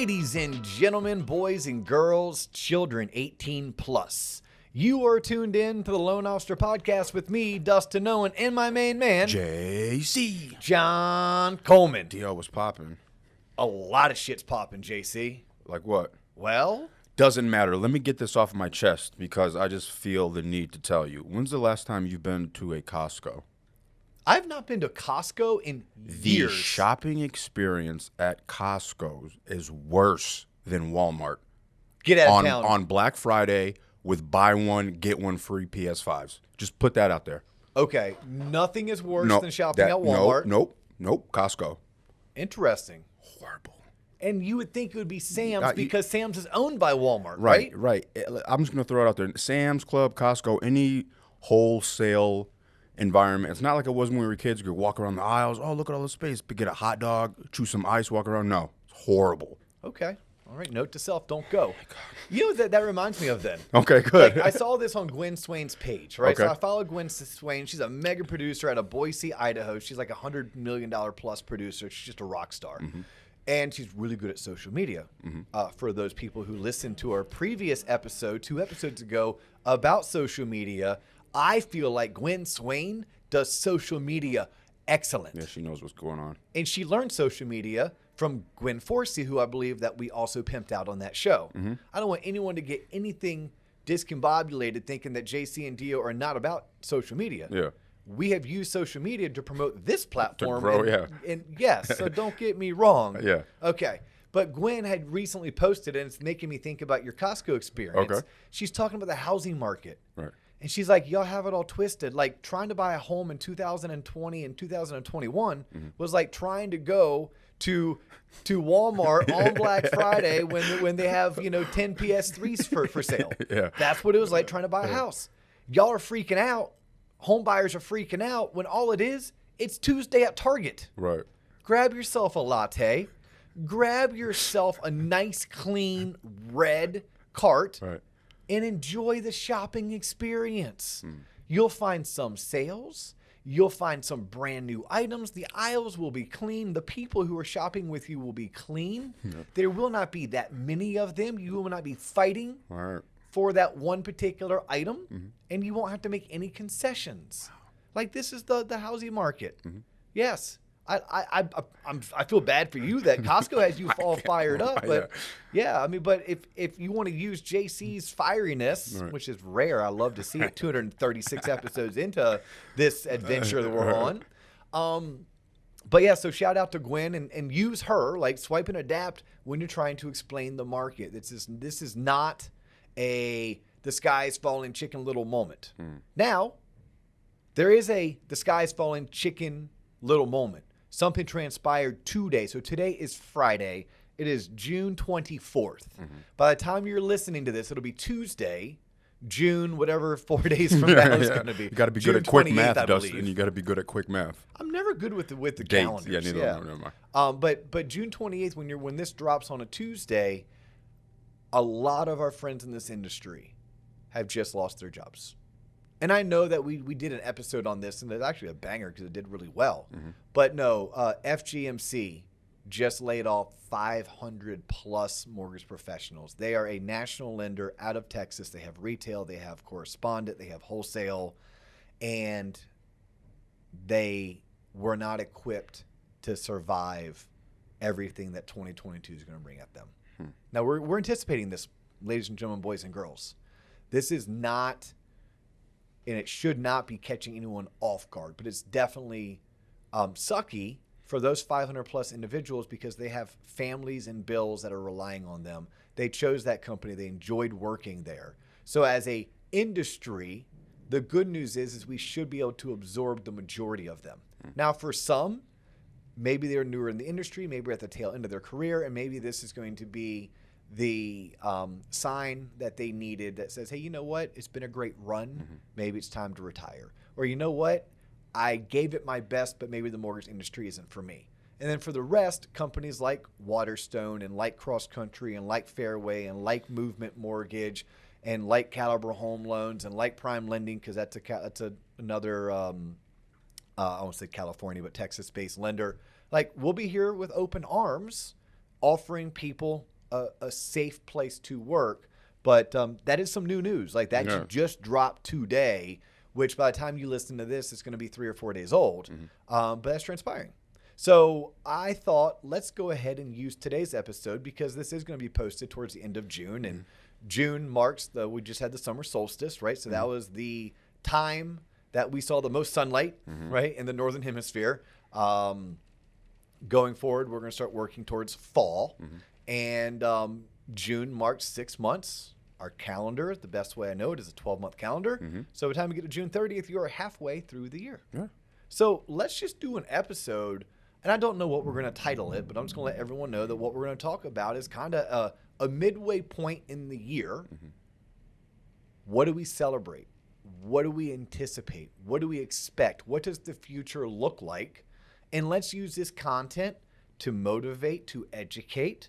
Ladies and gentlemen, boys and girls, children 18 plus. You are tuned in to the Loan Officer Podcast with me, Dustin Owen, and my main man, JC. John Coleman. DL was popping. A lot of shit's popping, JC. Like what? Well, Doesn't matter. Let me get this off my chest because I just feel the need to tell you. When's the last time you've been to a Costco? I've not been to Costco in The years. shopping experience at Costco is worse than Walmart. Get out of town. On Black Friday with buy one, get one free PS5s. Just put that out there. Okay, nothing is worse than shopping at Walmart. Nope. Costco. Interesting. Horrible. And you would think it would be Sam's because Sam's is owned by Walmart, right? Right. I'm just going to throw it out there. Sam's Club, Costco, any wholesale environment. It's not like it was when we were kids. You could walk around the aisles. Oh, look at all this space. Get a hot dog, chew some ice, walk around. No, it's horrible. Okay. All right. Note to self, don't go. You know, that reminds me of then. Okay, good. Like, I saw this on Gwen Swain's page, right? Okay. So I follow Gwen Swain. She's a mega producer out of Boise, Idaho. She's like $100 million plus producer. She's just a rock star. Mm-hmm. And she's really good at social media. Mm-hmm. For those people who listened to our previous episode, 2 episodes ago, about social media, I feel like Gwen Swain does social media excellent. Yeah, she knows what's going on. And she learned social media from Gwen Forsey, who I believe that we also pimped out on that show. Mm-hmm. I don't want anyone to get anything discombobulated thinking that JC and Dio are not about social media. Yeah. We have used social media to promote this platform. To grow, and yes, so don't get me wrong. Yeah. Okay. But Gwen had recently posted, and it's making me think about your Costco experience. Okay. She's talking about the housing market. Right. And she's like, y'all have it all twisted. Like, trying to buy a home in 2020 and 2021 was like trying to go to Walmart on Black Friday when they have, 10 PS3s for sale. Yeah. That's what it was like trying to buy a house. Y'all are freaking out. Homebuyers are freaking out when all it is, it's Tuesday at Target. Right. Grab yourself a latte. Grab yourself a nice, clean, red cart. Right. And enjoy the shopping experience. You'll find some sales. You'll find some brand new items. The aisles will be clean. The people who are shopping with you will be clean. Yep. There will not be that many of them. You will not be fighting for that one particular item. And you won't have to make any concessions. Like, this is the housing market. Yes. I feel bad for you that Costco has you all fired up, but yeah, I mean, but if you want to use JC's fieriness, which is rare, I love to see it 236 episodes into this adventure that we're on. But yeah, so shout out to Gwen and use her, like, swipe and adapt when you're trying to explain the market. This is not a the sky's falling chicken little moment. Now, there is a the sky's falling chicken little moment. Something transpired today. So today is Friday. It is June 24th. By the time you're listening to this, it'll be Tuesday, June, whatever 4 days from now is going to be. You got to be June good at quick 28th, math, Dustin. You got to be good at quick math. I'm never good with the Dates. calendars. Yeah, never mind. But June 28th, when this drops on a Tuesday, a lot of our friends in this industry have just lost their jobs. And I know that we did an episode on this, and it's actually a banger because it did really well. But no, FGMC just laid off 500 plus mortgage professionals. They are a national lender out of Texas. They have retail, they have correspondent, they have wholesale, and they were not equipped to survive everything that 2022 is going to bring at them. Now, we're anticipating this, ladies and gentlemen, boys and girls. This is not... and it should not be catching anyone off guard, but it's definitely sucky for those 500 plus individuals because they have families and bills that are relying on them. They chose that company. They enjoyed working there. So as a industry, the good news is we should be able to absorb the majority of them. Now, for some, maybe they're newer in the industry, maybe they're at the tail end of their career, and maybe this is going to be the sign that they needed that says, hey, you know what? It's been a great run. Maybe it's time to retire. Or you know what? I gave it my best, but maybe the mortgage industry isn't for me. And then for the rest, companies like Waterstone and like Cross Country and like Fairway and like Movement Mortgage and like Caliber Home Loans and like Prime Lending, because that's another, I won't say California, but Texas-based lender. Like, we'll be here with open arms offering people a safe place to work. But that is some new news. Like that just dropped today, which by the time you listen to this, it's going to be 3 or 4 days old. But that's transpiring. So I thought, let's go ahead and use today's episode because this is going to be posted towards the end of June. And June marks we just had the summer solstice, right? So that was the time that we saw the most sunlight, right, in the northern hemisphere. Going forward, we're going to start working towards fall. And June marks 6 months. Our calendar, the best way I know it, is a 12-month calendar. So by the time we get to June 30th, you are halfway through the year. So let's just do an episode. And I don't know what we're going to title it, but I'm just going to let everyone know that what we're going to talk about is kind of a midway point in the year. What do we celebrate? What do we anticipate? What do we expect? What does the future look like? And let's use this content to motivate, to educate,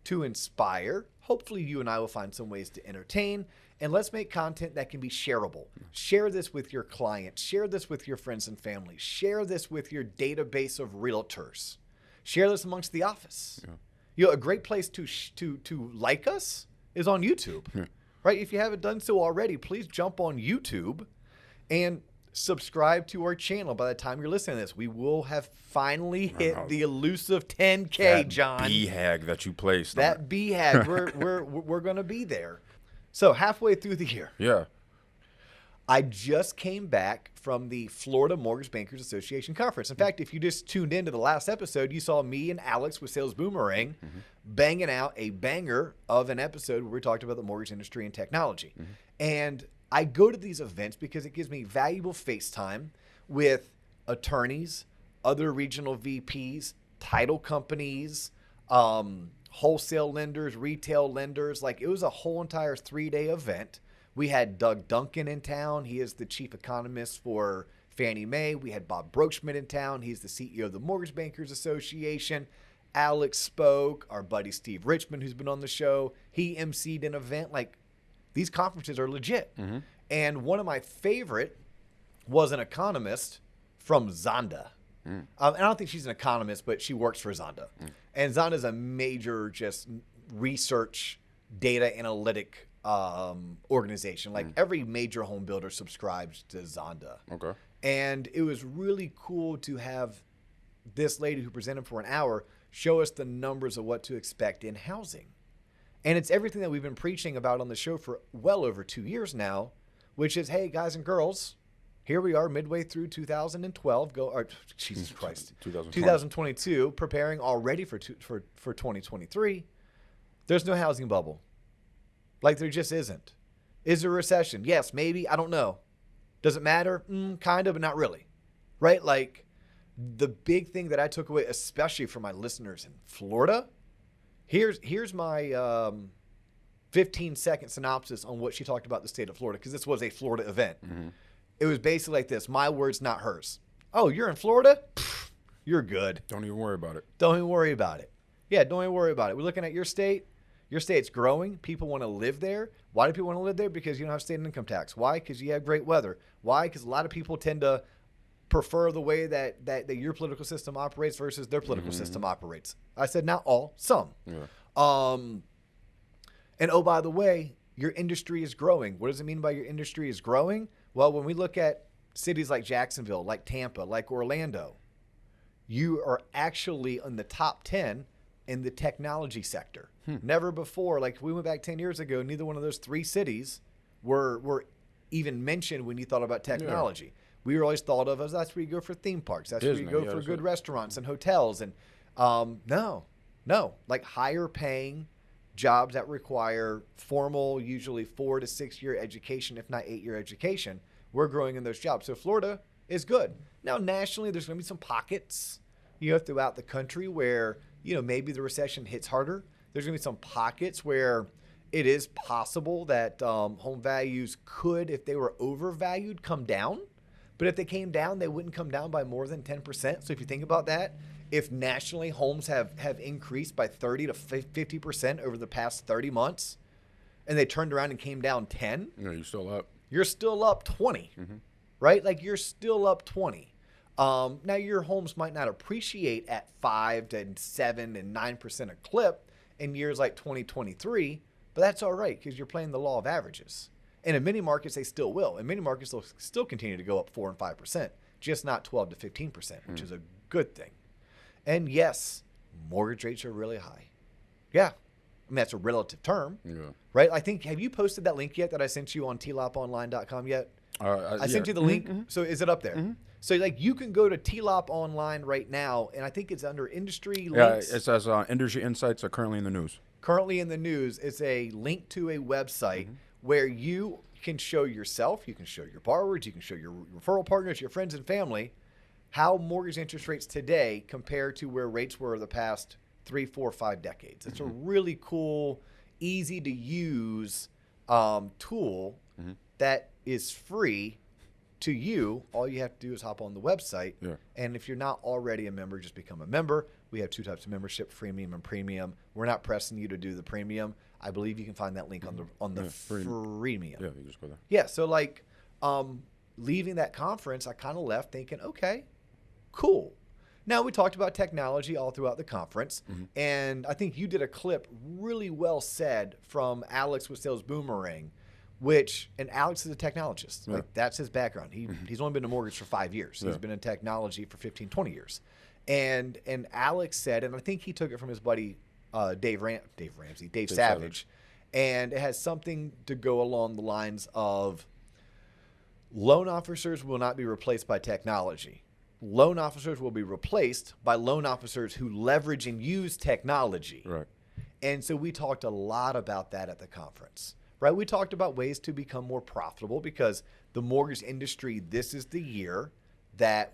to inspire. Hopefully you and I will find some ways to entertain. And let's make content that can be shareable. Share this with your clients. Share this with your friends and family. Share this with your database of realtors. Share this amongst the office. You know, a great place to like us is on YouTube. Right? If you haven't done so already, please jump on YouTube and subscribe to our channel. By the time you're listening to this, we will have finally hit the elusive 10K, that John. BHAG that you placed. That BHAG. We're going to be there. So halfway through the year. Yeah. I just came back from the Florida Mortgage Bankers Association conference. In fact, if you just tuned into the last episode, you saw me and Alex with Sales Boomerang banging out a banger of an episode where we talked about the mortgage industry and technology. And I go to these events because it gives me valuable face time with attorneys, other regional VPs, title companies, wholesale lenders, retail lenders. Like it was a whole entire 3-day event. We had Doug Duncan in town. He is the chief economist for Fannie Mae. We had Bob Brochman in town. He's the CEO of the Mortgage Bankers Association. Alex spoke. Our buddy Steve Richmond, who's been on the show, he emceed an event. Like these conferences are legit. And one of my favorite was an economist from Zonda. I don't think she's an economist, but she works for Zonda. And Zonda is a major just research data analytic organization. Like every major home builder subscribes to Zonda. And it was really cool to have this lady who presented for an hour show us the numbers of what to expect in housing. And it's everything that we've been preaching about on the show for well over 2 years now, which is, hey, guys and girls, here we are midway through 2012. Jesus Christ, 2022, preparing already for 2023. There's no housing bubble. Like there just isn't. Is there a recession? Yes, maybe. I don't know. Does it matter? Kind of, but not really. Right? Like the big thing that I took away, especially for my listeners in Florida, here's my 15-second synopsis on what she talked about the state of Florida, because this was a Florida event. It was basically like this: my words, not hers. Oh, you're in Florida? Pfft, you're good. Don't even worry about it. Don't even worry about it. Yeah, don't even worry about it. We're looking at your state. Your state's growing. People want to live there. Why do people want to live there? Because you don't have state income tax. Why? Because you have great weather. Why? Because a lot of people tend to prefer the way that your political system operates versus their political system operates. I said not all, some. And oh, by the way, your industry is growing. What does it mean by your industry is growing? Well, when we look at cities like Jacksonville, like Tampa, like Orlando, you are actually in the top 10 in the technology sector. Never before, like we went back 10 years ago, neither one of those 3 cities were even mentioned when you thought about technology. We were always thought of as that's where you go for theme parks. That's Disney, where you go for good restaurants and hotels. And no, like higher paying jobs that require formal, usually 4 to 6 year education, if not 8-year education. We're growing in those jobs. So Florida is good. Now, nationally, there's going to be some pockets, throughout the country where, maybe the recession hits harder. There's going to be some pockets where it is possible that home values could, if they were overvalued, come down. But if they came down, they wouldn't come down by more than 10%. So if you think about that, if nationally homes have increased by 30 to 50% over the past 30 months, and they turned around and came down 10, you're still up. You're still up 20, right? Like you're still up 20. Now, your homes might not appreciate at 5 to 7 and 9% a clip in years like 2023, but that's all right because you're playing the law of averages. And in many markets, they still will. In many markets, they'll still continue to go up 4 and 5%, just not 12 to 15%, which is a good thing. And yes, mortgage rates are really high. Yeah. I mean, that's a relative term, right? I think, have you posted that link yet that I sent you on tloponline.com yet? I sent you the link. So is it up there? So like you can go to TLOP online right now, and I think it's under industry links. Yeah, it says industry insights are currently in the news. Currently in the news, it's a link to a website where you can show yourself, you can show your borrowers, you can show your referral partners, your friends and family, how mortgage interest rates today compare to where rates were the past 3, 4, 5 decades. It's a really cool, easy to use tool that is free to you. All you have to do is hop on the website. And if you're not already a member, just become a member. We have 2 types of membership, freemium and premium. We're not pressing you to do the premium. I believe you can find that link on the freemium. Yeah, you just go there. Yeah, so like leaving that conference, I kind of left thinking, okay, cool. Now, we talked about technology all throughout the conference, and I think you did a clip really well said from Alex with Sales Boomerang, and Alex is a technologist. Like, that's his background. He's only been in mortgage for 5 years. He's been in technology for 15, 20 years. And Alex said, and I think he took it from his buddy Dave Savage, and it has something to go along the lines of loan officers will not be replaced by technology. Loan officers will be replaced by loan officers who leverage and use technology. Right. And so we talked a lot about that at the conference, right? We talked about ways to become more profitable because the mortgage industry, this is the year that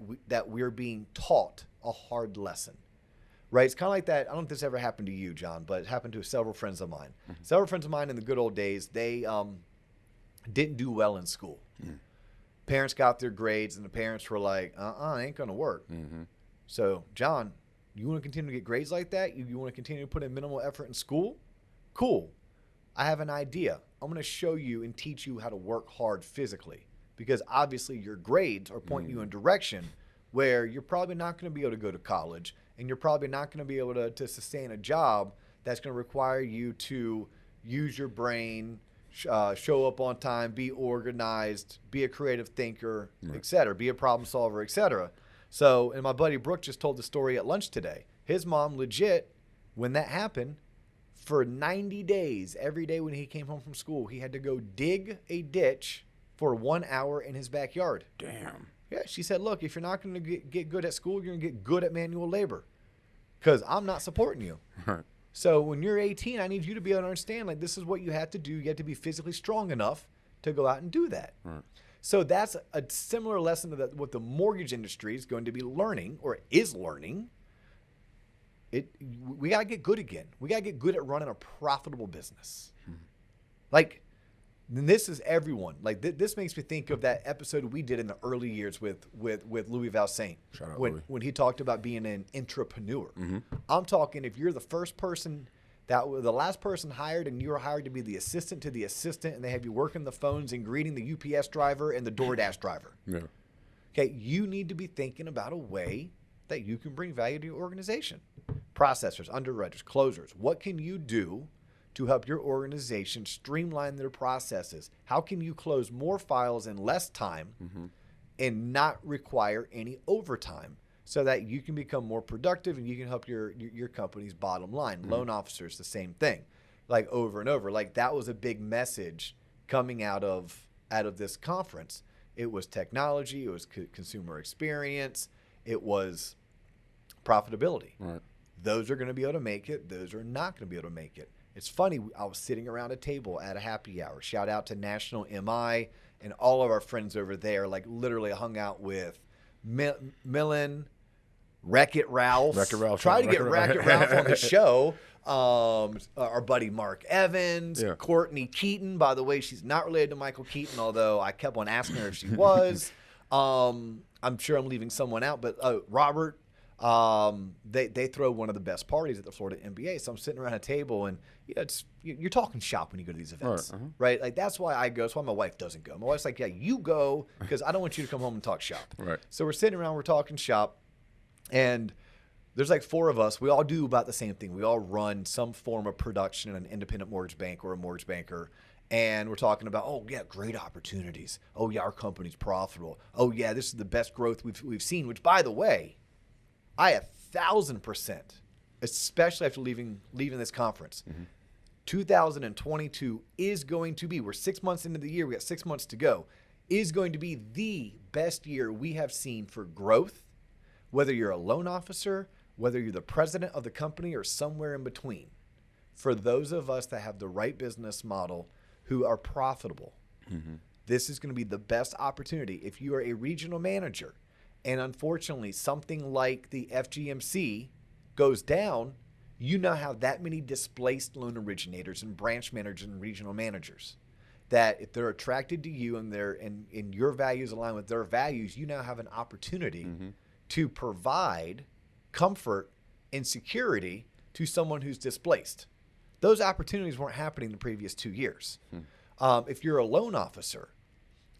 we're being taught a hard lesson, right? It's kind of like that. I don't know if this ever happened to you, John, but it happened to several friends of mine. Several friends of mine in the good old days, they didn't do well in school. Parents got their grades, and the parents were like, it ain't going to work. So, John, you want to continue to get grades like that? You want to continue to put in minimal effort in school? Cool. I have an idea. I'm going to show you and teach you how to work hard physically because obviously your grades are pointing you in direction where you're probably not going to be able to go to college, and you're probably not going to be able to sustain a job that's going to require you to use your brain, show up on time, be organized, be a creative thinker, et cetera, be a problem solver, et cetera. So, and my buddy Brooke just told the story at lunch today. His mom legit, when that happened, for 90 days, every day when he came home from school, he had to go dig a ditch for 1 hour in his backyard. Damn. Yeah, she said, look, if you're not going to get good at school, you're going to get good at manual labor because I'm not supporting you. Right. So when you're 18, I need you to be able to understand, like, this is what you have to do. You have to be physically strong enough to go out and do that. Right. So that's a similar lesson to what the mortgage industry is going to be learning or is learning. We got to get good again. We got to get good at running a profitable business. Like, and this is everyone. Like, this makes me think of that episode we did in the early years with Louis Valsaint. Shout out when Louis. When he talked about being an entrepreneur. I'm talking if you're the first person, the last person hired, and you're hired to be the assistant to the assistant, and they have you working the phones and greeting the UPS driver and the DoorDash driver. Yeah. Okay, you need to be thinking about a way that you can bring value to your organization. Processors, underwriters, closers. What can you do to help your organization streamline their processes? How can you close more files in less time and not require any overtime so that you can become more productive and you can help your company's bottom line? Loan officers, the same thing, like over and over. Like, that was a big message coming out of this conference. It was technology, it was consumer experience, it was profitability. Right. Those are going to be able to make it. Those are not going to be able to make it. It's funny. I was sitting around a table at a happy hour. Shout out to National MI and all of our friends over there. Like, literally hung out with Millen, Wreck-It Ralph. Try to get Wreck-It Ralph on the show. Our buddy Mark Evans, Courtney Keaton. By the way, she's not related to Michael Keaton, although I kept on asking her if she was. I'm sure I'm leaving someone out, but Robert They throw one of the best parties at the Florida NBA. So I'm sitting around a table, and you're talking shop when you go to these events, right? Like that's why I go. That's why my wife doesn't go. My wife's like, yeah, you go because I don't want you to come home and talk shop. Right. So we're sitting around, we're talking shop, and there's like 4 of us. We all do about the same thing. We all run some form of production in an independent mortgage bank or a mortgage banker. And we're talking about, oh, yeah, great opportunities. Oh, yeah, our company's profitable. Oh, yeah, this is the best growth we've seen, which, by the way, I 1,000%, especially after leaving this conference, 2022 is going to be, we're 6 months into the year, we got 6 months to go, is going to be the best year we have seen for growth, whether you're a loan officer, whether you're the president of the company or somewhere in between. For those of us that have the right business model who are profitable, this is going to be the best opportunity. If you are a regional manager and unfortunately something like the FGMC goes down, you now have that many displaced loan originators and branch managers and regional managers that if they're attracted to you and your values align with their values, you now have an opportunity to provide comfort and security to someone who's displaced. Those opportunities weren't happening the previous 2 years. If you're a loan officer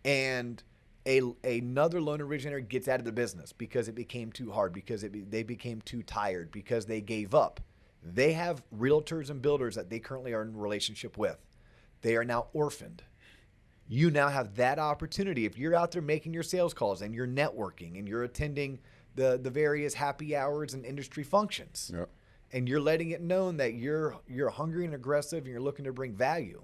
and another loan originator gets out of the business because it became too hard, because they became too tired, because they gave up, they have realtors and builders that they currently are in relationship with. They are now orphaned. You now have that opportunity. If you're out there making your sales calls and you're networking and you're attending the various happy hours and industry functions, and you're letting it known that you're hungry and aggressive and you're looking to bring value,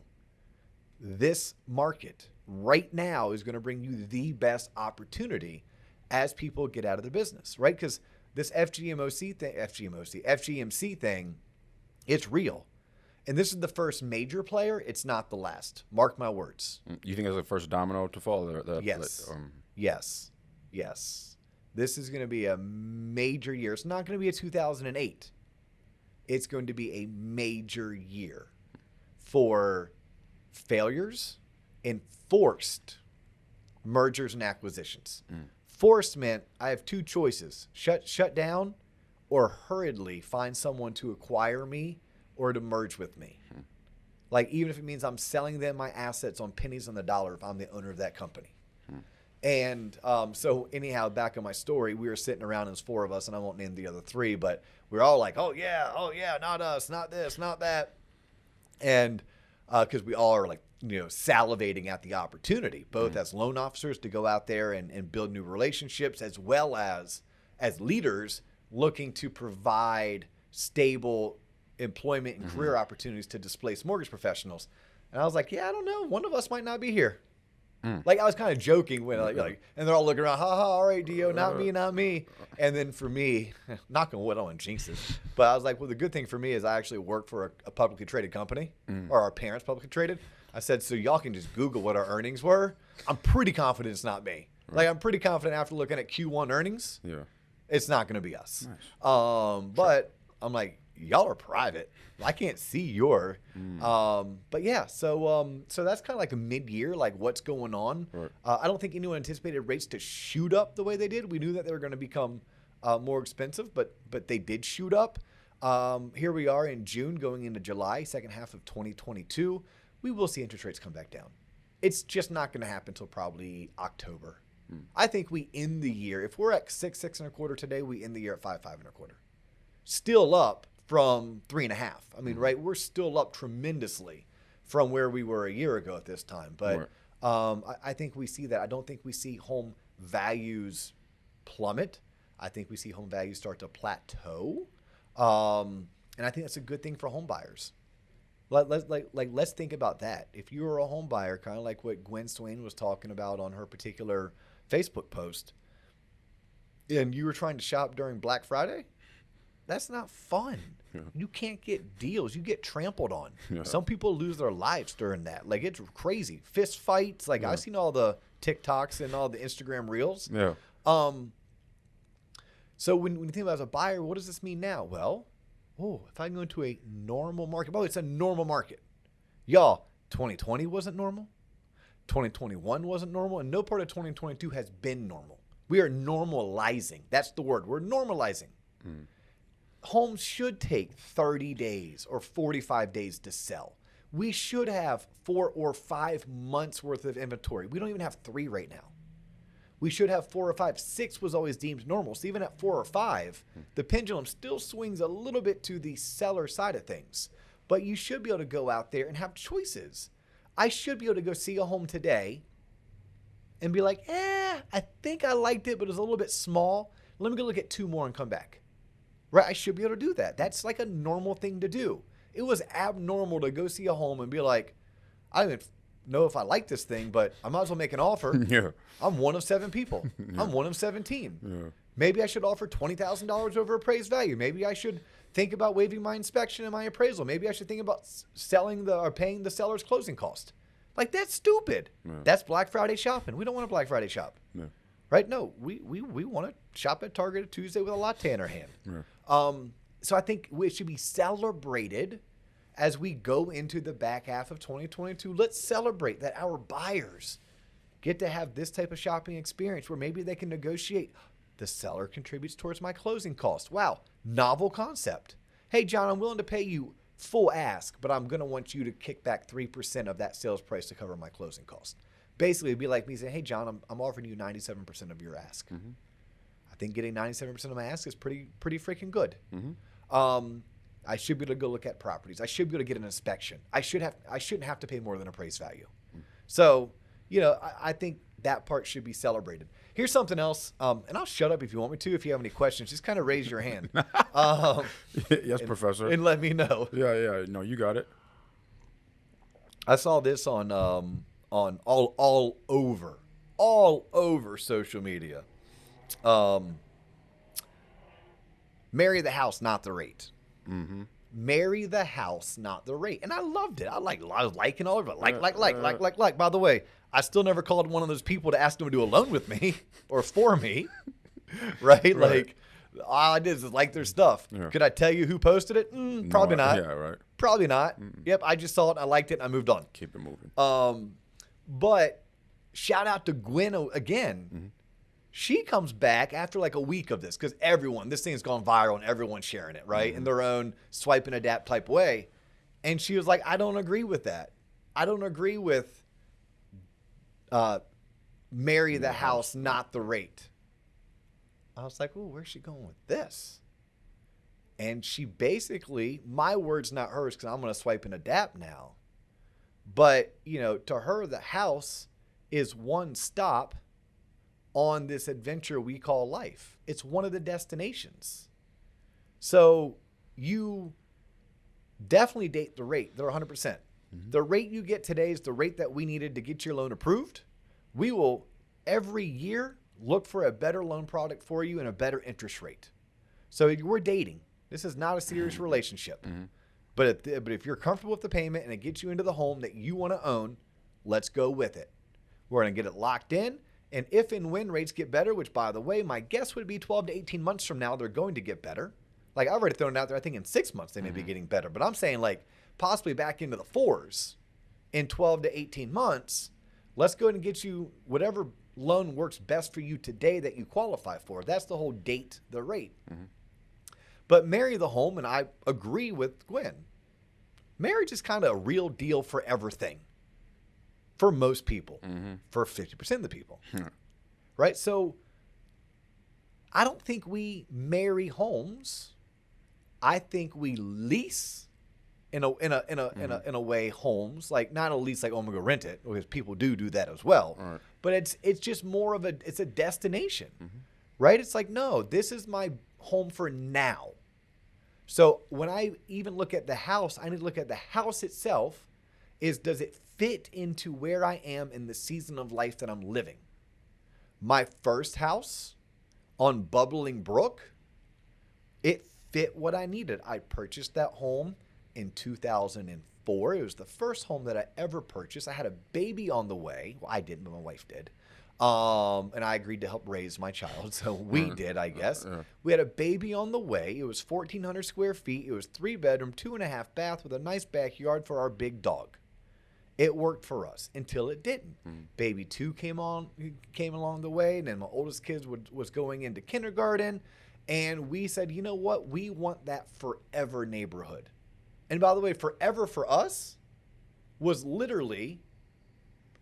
this market right now is going to bring you the best opportunity as people get out of the business, right? Because this FGMC thing, it's real. And this is the first major player. It's not the last. Mark my words. You think it's the first domino to fall? Yes. Yes. This is going to be a major year. It's not going to be a 2008. It's going to be a major year for failures and forced mergers and acquisitions. Forced meant I have 2 choices: shut down or hurriedly find someone to acquire me or to merge with me. Like, even if it means I'm selling them my assets on pennies on the dollar if I'm the owner of that company. And so anyhow, back on my story, we were sitting around, as 4 of us, and I won't name the other 3, but we're all like, oh yeah, not us, not this, not that. And because we all are like, salivating at the opportunity, both as loan officers to go out there and build new relationships, as well as leaders looking to provide stable employment and career opportunities to displaced mortgage professionals. And I was like, yeah, I don't know. One of us might not be here. Like, I was kind of joking when and they're all looking around, all right, Dio, not me. And then for me, knock on wood, I don't want to jinx this, but I was like, well, the good thing for me is I actually work for a publicly traded company, or our parents publicly traded. I said, so y'all can just Google what our earnings were. I'm pretty confident it's not me. Like, I'm pretty confident after looking at Q1 earnings, it's not going to be us. Nice. But I'm like, y'all are private. I can't see your. But yeah, so that's kind of like a mid-year, like what's going on. Right. I don't think anyone anticipated rates to shoot up the way they did. We knew that they were going to become more expensive, but they did shoot up. Here we are in June going into July, second half of 2022. We will see interest rates come back down. It's just not going to happen until probably October. I think we end the year, if we're at 6.25 today, we end the year at 5.25. Still up from 3.5. I mean, right? We're still up tremendously from where we were a year ago at this time. But I think we see that. I don't think we see home values plummet. I think we see home values start to plateau. And I think that's a good thing for home buyers. Let's think about that. If you were a home buyer, kind of like what Gwen Swain was talking about on her particular Facebook post, and you were trying to shop during Black Friday, that's not fun. Yeah. You can't get deals. You get trampled on. Yeah. Some people lose their lives during that. Like, it's crazy. Fist fights. Like, I've seen all the TikToks and all the Instagram reels. Yeah. So when you think about as a buyer, what does this mean now? Well, if I go into a normal market, it's a normal market. Y'all, 2020 wasn't normal. 2021 wasn't normal. And no part of 2022 has been normal. We are normalizing. That's the word. We're normalizing. Homes should take 30 days or 45 days to sell. We should have 4 or 5 months worth of inventory. We don't even have 3 right now. We should have 4 or 5. 6 was always deemed normal. So even at 4 or 5, the pendulum still swings a little bit to the seller side of things. But you should be able to go out there and have choices. I should be able to go see a home today and be like, I think I liked it, but it was a little bit small. Let me go look at 2 more and come back. Right? I should be able to do that. That's like a normal thing to do. It was abnormal to go see a home and be like, I don't even know if I like this thing, but I might as well make an offer. Yeah. I'm one of 7 people. Yeah. I'm one of 17. Yeah. Maybe I should offer $20,000 over appraised value. Maybe I should think about waiving my inspection and my appraisal. Maybe I should think about paying the seller's closing cost. Like, that's stupid. Yeah. That's Black Friday shopping. We don't want a Black Friday shop. Yeah. Right? No, we want to shop at Target a Tuesday with a latte in our hand. Yeah. So I think it should be celebrated as we go into the back half of 2022. Let's celebrate that our buyers get to have this type of shopping experience where maybe they can negotiate. The seller contributes towards my closing cost. Wow, novel concept. Hey, John, I'm willing to pay you full ask, but I'm going to want you to kick back 3% of that sales price to cover my closing cost. Basically, it'd be like me saying, hey, John, I'm offering you 97% of your ask. Mm-hmm. I think getting 97% of my ask is pretty freaking good. Mm-hmm. I should be able to go look at properties. I should be able to get an inspection. I shouldn't have to pay more than appraised value. Mm-hmm. So, I think that part should be celebrated. Here's something else, and I'll shut up if you want me to. If you have any questions, just kind of raise your hand. Yes, Professor. And let me know. Yeah. No, you got it. I saw this on all over social media. Marry the house, not the rate. Mm-hmm. Marry the house, not the rate. And I loved it. I was liking all of it. Like. By the way, I still never called one of those people to ask them to do a loan with me or for me. Right? Like, all I did is like their stuff. Yeah. Could I tell you who posted it? Probably not. Yeah, right. Probably not. Mm-mm. Yep, I just saw it. I liked it. And I moved on. Keep it moving. But shout out to Gwen again. Mm-hmm. She comes back after like a week of this because this thing's gone viral and everyone's sharing it, right? Mm-hmm. In their own swipe and adapt type way. And she was like, I don't agree with that. I don't agree with marry the house, not the rate. I was like, well, where's she going with this? And she basically, my words, not hers, because I'm going to swipe and adapt now. But, to her, the house is one stop on this adventure we call life. It's one of the destinations. So you definitely date the rate. They're 100%. Mm-hmm. The rate you get today is the rate that we needed to get your loan approved. We will every year look for a better loan product for you and a better interest rate. So we're dating. This is not a serious relationship. Mm-hmm. But if you're comfortable with the payment and it gets you into the home that you want to own, let's go with it. We're going to get it locked in. And if and when rates get better, which, by the way, my guess would be 12 to 18 months from now, they're going to get better. Like, I've already thrown it out there. I think in 6 months they may be getting better. But I'm saying, like, possibly back into the 4s in 12 to 18 months. Let's go ahead and get you whatever loan works best for you today that you qualify for. That's the whole date, the rate. Mm-hmm. But marry the home, and I agree with Gwen. Marriage is kind of a real deal for everything. For most people. Mm-hmm. For 50% of the people. Right? So I don't think we marry homes. I think we lease in a way homes. Like, not a lease like, oh, I'm going to go rent it, because people do that as well. Right. But it's just more of it's a destination. Mm-hmm. Right? It's like, no, this is my home for now. So when I even look at the house, I need to look at the house itself. Does it fit into where I am in the season of life that I'm living? My first house on Bubbling Brook, it fit what I needed. I purchased that home in 2004. It was the first home that I ever purchased. I had a baby on the way. Well, I didn't, but my wife did. And I agreed to help raise my child. So we did, I guess. We had a baby on the way. It was 1,400 square feet. It was 3-bedroom, 2.5 bath with a nice backyard for our big dog. It worked for us until it didn't. Baby 2 came along the way, and then my oldest kid was going into kindergarten, And we said, you know what? We want that forever neighborhood. And by the way, forever for us was literally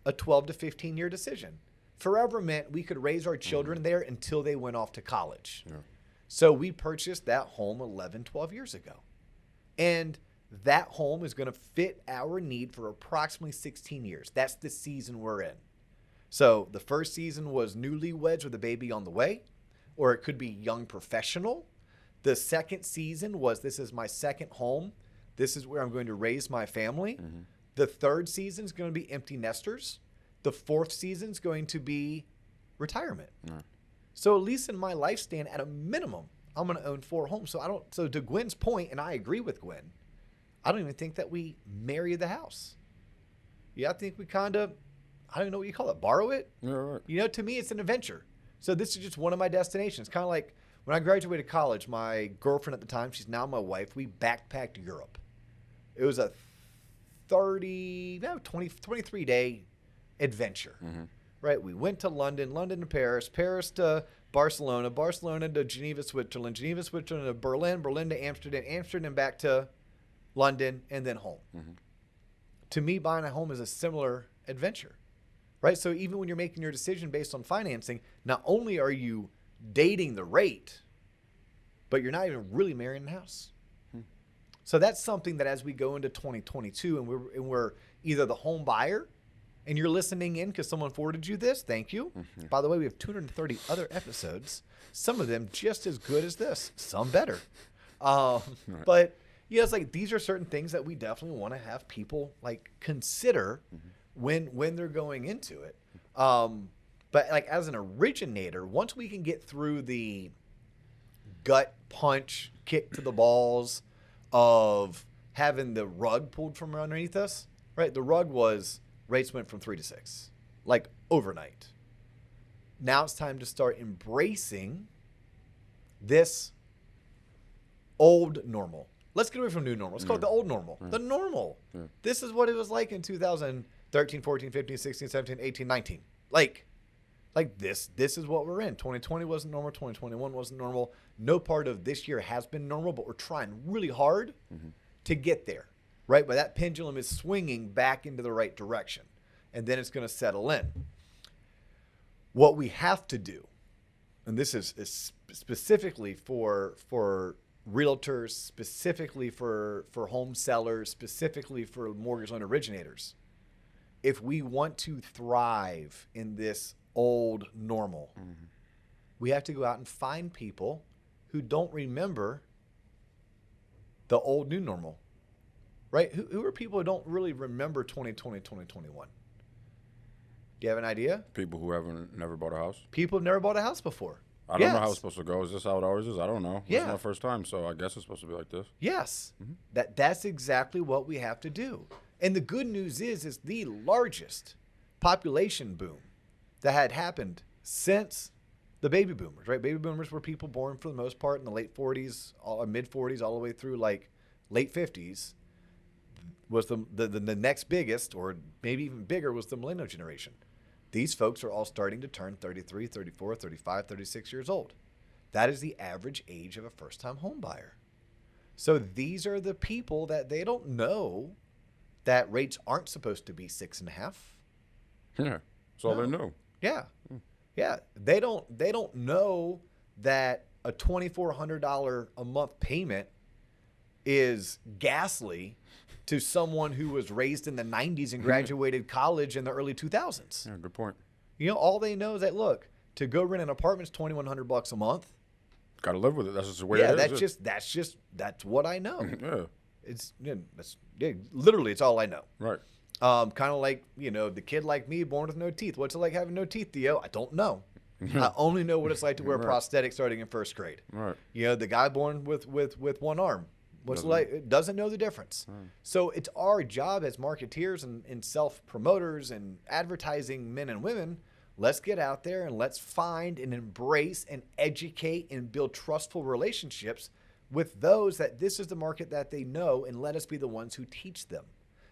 a 12 to 15 year decision. Forever meant we could raise our children there until they went off to college. Yeah. So we purchased that home 11, 12 years ago. And that home is going to fit our need for approximately 16 years. That's the season we're in. So the first season was newlyweds with a baby on the way, or it could be young professional. The second season was, this is my second home. This is where I'm going to raise my family. The third season is going to be empty nesters. The fourth season is going to be retirement. So at least in my lifespan, at a minimum, I'm going to own 4 homes. So to Gwen's point, and I agree with Gwen, I don't even think that we marry the house. Yeah, I think we kind of, I don't even know what you call it, borrow it. Yeah, right. You know, to me, it's an adventure. So this is just one of my destinations. Kind of like when I graduated college, my girlfriend at the time, she's now my wife, we backpacked Europe. It was a 23-day adventure, right? We went to London, London to Paris, Paris to Barcelona, Barcelona to Geneva, Switzerland, Geneva, Switzerland to Berlin, Berlin to Amsterdam, Amsterdam back to London, and then home. To me, buying a home is a similar adventure, right? So even when you're making your decision based on financing, not only are you dating the rate, but you're not even really marrying the house. So that's something that as we go into 2022 and we're either the home buyer, and you're listening in because someone forwarded you this, thank you. By the way, we have 230 other episodes, some of them just as good as this, some better. But yeah, it's like these are certain things that we definitely want to have people like consider when they're going into it. But like as an originator, once we can get through the gut punch, kick to the balls of having the rug pulled from underneath us, right? The rug was rates went from 3 to 6, like overnight. Now it's time to start embracing this old normal. Let's get away from new normal. Let's call it the old normal. The normal. This is what it was like in 2013, 14, 15, 16, 17, 18, 19. Like this is what we're in. 2020 wasn't normal. 2021 wasn't normal. No part of this year has been normal, but we're trying really hard to get there, right? But that pendulum is swinging back into the right direction, and then it's going to settle in. What we have to do, and this is specifically for realtors, specifically for home sellers, specifically for mortgage loan originators, if we want to thrive in this old normal, we have to go out and find people who don't remember the old new normal, right? Who are people who don't really remember 2020, 2021? Do you have an idea? People who never bought a house. People have never bought a house before. I don't know how it's supposed to go. Is this how it always is? I don't know. This is Yeah. my first time, so I guess it's supposed to be like this. Yes, that's exactly what we have to do. And the good news is the largest population boom that had happened since the baby boomers, right? Baby boomers were people born for the most part in the late 40s, mid 40s, all the way through like late 50s. Was the next biggest, or maybe even bigger, was the millennial generation. These folks are all starting to turn 33, 34, 35, 36 years old. That is the average age of a first-time home buyer. So these are the people that they don't know that rates aren't supposed to be 6.5. Yeah, that's all they know. Yeah. Yeah. They don't know that a $2,400 a month payment is ghastly to someone who was raised in the 90s and graduated college in the early 2000s. Yeah, good point. You know, all they know is that, look, to go rent an apartment is $2,100 a month. Got to live with it. That's just the way it is. That's what I know. Yeah. Literally, it's all I know. Right. Kind of like, the kid like me born with no teeth. What's it like having no teeth, Theo? I don't know. I only know what it's like to wear a prosthetic starting in first grade. Right. The guy born with one arm. Doesn't know the difference. Right. So it's our job as marketeers and self-promoters and advertising men and women. Let's get out there and let's find and embrace and educate and build trustful relationships with those that this is the market that they know, and let us be the ones who teach them.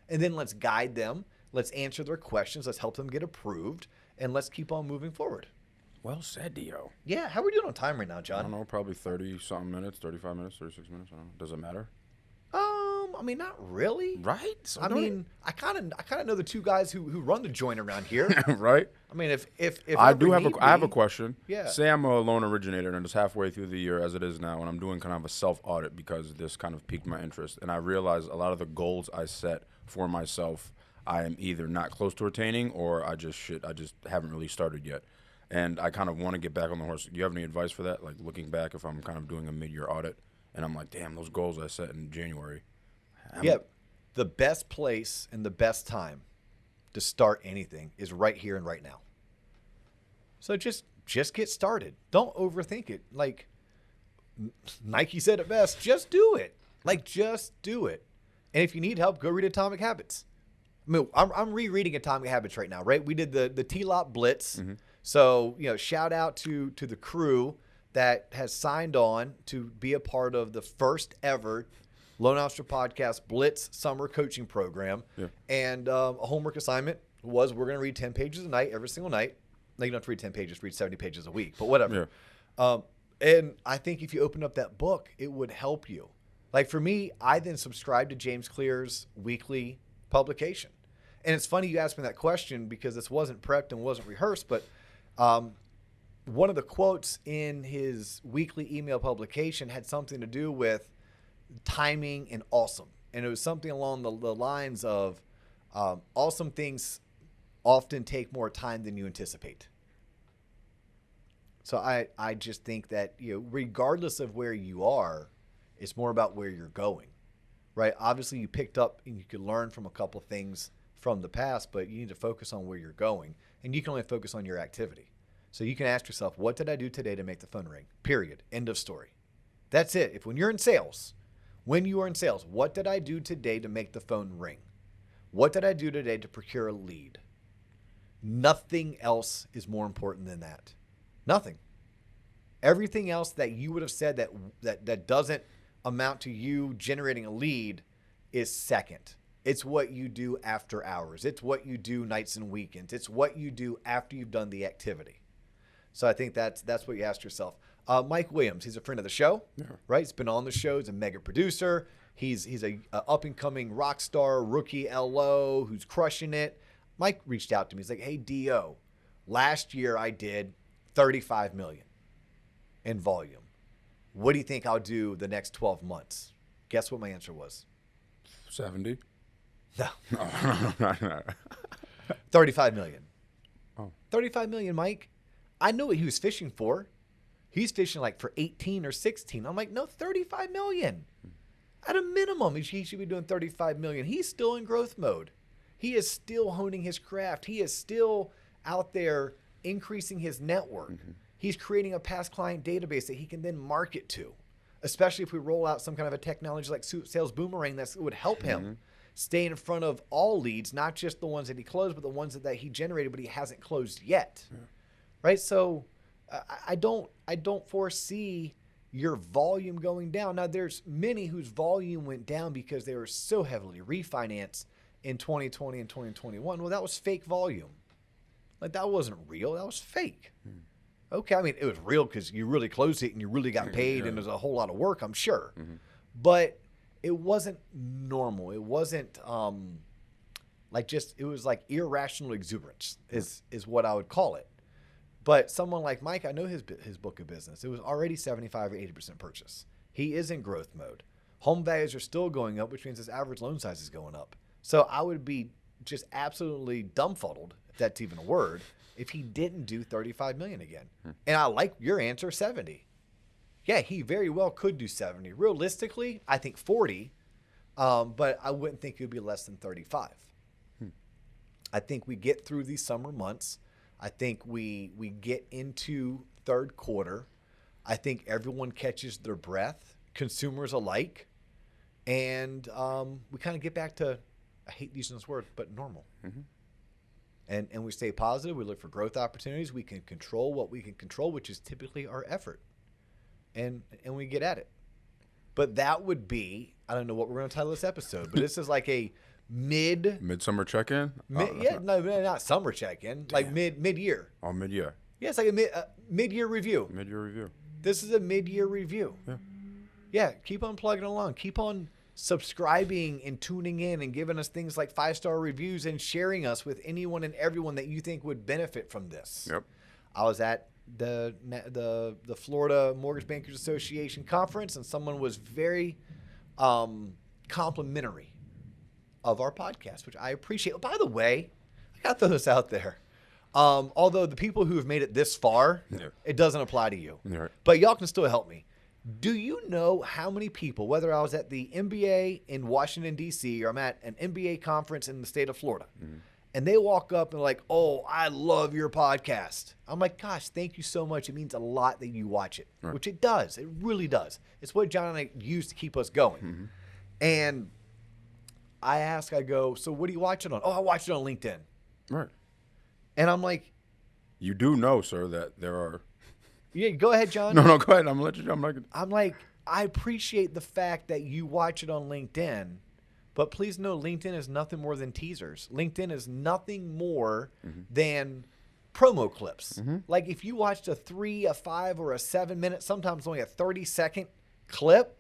And then let's guide them. Let's answer their questions. Let's help them get approved, and let's keep on moving forward. Well said, Dio. Yeah, how are we doing on time right now, I John? don't know, probably 30-something minutes, 35 minutes, 36 minutes. I don't know. Does it matter? I mean, not really. Right? So I mean, I kind of know the two guys who run the joint around here. right? I mean, if I ever do have need I have a be- question. Yeah. Say I'm a loan originator and it's halfway through the year as it is now, and I'm doing kind of a self audit because this kind of piqued my interest, and I realize a lot of the goals I set for myself, I am either not close to attaining or I just haven't really started yet, and I kind of want to get back on the horse. Do you have any advice for that? Like looking back, if I'm kind of doing a mid-year audit, and I'm like, damn, those goals I set in January. Yeah, the best place and the best time to start anything is right here and right now. So just get started. Don't overthink it. Like Nike said it best, just do it. Like just do it. And if you need help, go read Atomic Habits. I mean, I'm rereading Atomic Habits right now, right? We did the TLOP Blitz. Mm-hmm. So, shout out to the crew that has signed on to be a part of the first ever Loan Officer Podcast Blitz Summer Coaching Program. Yeah. And a homework assignment was we're going to read 10 pages a night every single night. Now, you don't have to read 10 pages, read 70 pages a week, but whatever. Yeah. And I think if you open up that book, it would help you. Like for me, I then subscribed to James Clear's weekly publication. And it's funny you asked me that question because this wasn't prepped and wasn't rehearsed, but one of the quotes in his weekly email publication had something to do with timing and awesome. And it was something along the lines of awesome things often take more time than you anticipate. So I just think that, regardless of where you are, it's more about where you're going, right? Obviously, you picked up and you could learn from a couple of things from the past, but you need to focus on where you're going, and you can only focus on your activity. So you can ask yourself, what did I do today to make the phone ring? Period. End of story. That's it. When you are in sales, what did I do today to make the phone ring? What did I do today to procure a lead? Nothing else is more important than that. Nothing. Everything else that you would have said that doesn't amount to you generating a lead is second. It's what you do after hours. It's what you do nights and weekends. It's what you do after you've done the activity. So I think that's what you asked yourself. Mike Williams, he's a friend of the show, right? He's been on the show. He's a mega producer. He's a up-and-coming rock star, rookie LO who's crushing it. Mike reached out to me. He's like, hey, D.O., last year I did $35 million in volume. What do you think I'll do the next 12 months? Guess what my answer was? 70. No. No. 35 million. Oh. 35 million, Mike. I know what he was fishing for. He's fishing like for 18 or 16. I'm like, no, 35 million. At a minimum, he should be doing 35 million. He's still in growth mode. He is still honing his craft. He is still out there increasing his network. Mm-hmm. He's creating a past client database that he can then market to, especially if we roll out some kind of a technology like Sales Boomerang that would help him stay in front of all leads, not just the ones that he closed, but the ones that he generated but he hasn't closed yet. Yeah. Right? So I don't foresee your volume going down. Now, there's many whose volume went down because they were so heavily refinanced in 2020 and 2021. Well, that was fake volume. Like, that wasn't real. That was fake. Okay, I mean, it was real because you really closed it and you really got paid and there's a whole lot of work, I'm sure. But it wasn't normal. It wasn't it was like irrational exuberance is what I would call it. But someone like Mike, I know his book of business. It was already 75 or 80% purchase. He is in growth mode. Home values are still going up, which means his average loan size is going up. So I would be just absolutely dumbfuddled, if that's even a word, if he didn't do 35 million again. And I like your answer, 70. Yeah, he very well could do 70. Realistically, I think 40, but I wouldn't think it would be less than 35. I think we get through these summer months. I think we get into third quarter. I think everyone catches their breath, consumers alike, and we kind of get back to, I hate using this word, but normal. And we stay positive. We look for growth opportunities. We can control what we can control, which is typically our effort. And we get at it. But that would be, I don't know what we're going to title this episode, but this is like a midsummer check-in? Not summer check-in, like mid-year. Oh, mid-year. Yeah, it's like a mid-year review. Mid-year review. This is a mid-year review. Yeah. Yeah, keep on plugging along. Keep on subscribing and tuning in and giving us things like 5-star reviews and sharing us with anyone and everyone that you think would benefit from this. Yep. I was at the Florida Mortgage Bankers Association conference, and someone was very complimentary of our podcast, which I appreciate. By the way, I got to throw this out there. Although the people who have made it this far, it doesn't apply to you. Yeah. But y'all can still help me. Do you know how many people, whether I was at the NBA in Washington, D.C., or I'm at an NBA conference in the state of Florida, and they walk up and like, oh, I love your podcast. I'm like, gosh, thank you so much. It means a lot that you watch it, which it does. It really does. It's what John and I use to keep us going. And I go, so what do you watch it on? Oh, I watch it on LinkedIn. Right. And I'm like, you do know, sir, that there are. Yeah, go ahead, John. No, go ahead. I'm gonna let you. I'm like, I appreciate the fact that you watch it on LinkedIn, but please know LinkedIn is nothing more than teasers. LinkedIn is nothing more than promo clips. Like if you watched a 3, a 5, or a 7-minute, sometimes only a 30-second clip,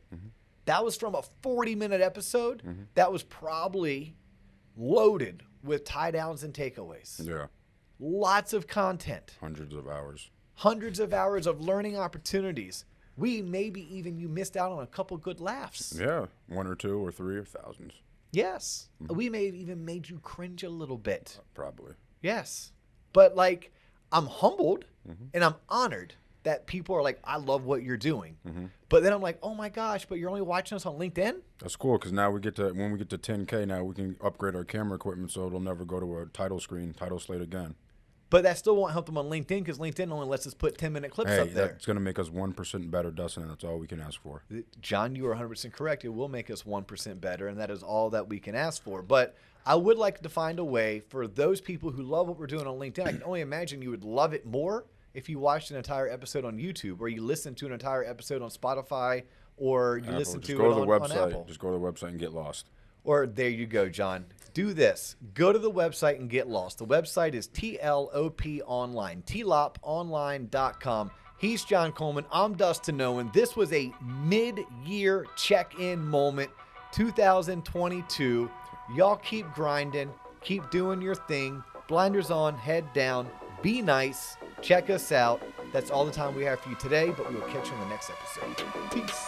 that was from a 40-minute episode that was probably loaded with tie downs and takeaways. Yeah. Lots of content. Hundreds of hours. Hundreds of hours of learning opportunities. Maybe even you missed out on a couple good laughs. Yeah. 1 or 2 or 3 or thousands. Yes. We may have even made you cringe a little bit. Probably. Yes. But like, I'm humbled and I'm honored that people are like, I love what you're doing. But then I'm like, oh my gosh, but you're only watching us on LinkedIn? That's cool, because now when we get to 10K, now we can upgrade our camera equipment so it'll never go to a title slate again. But that still won't help them on LinkedIn, because LinkedIn only lets us put 10-minute clips up there. That's going to make us 1% better, Dustin, and that's all we can ask for. John, you are 100% correct. It will make us 1% better, and that is all that we can ask for. But I would like to find a way for those people who love what we're doing on LinkedIn. I can only imagine you would love it more if you watched an entire episode on YouTube, or you listened to an entire episode on Spotify, or you listened to it on Apple. Just go to the website and get lost. Or there you go, John. Do this. Go to the website and get lost. The website is TLOP Online, TLOPonline.com. He's John Coleman. I'm Dustin Owen. This was a mid-year check-in moment, 2022. Y'all keep grinding. Keep doing your thing. Blinders on, head down. Be nice. Check us out. That's all the time we have for you today, but we will catch you in the next episode. Peace.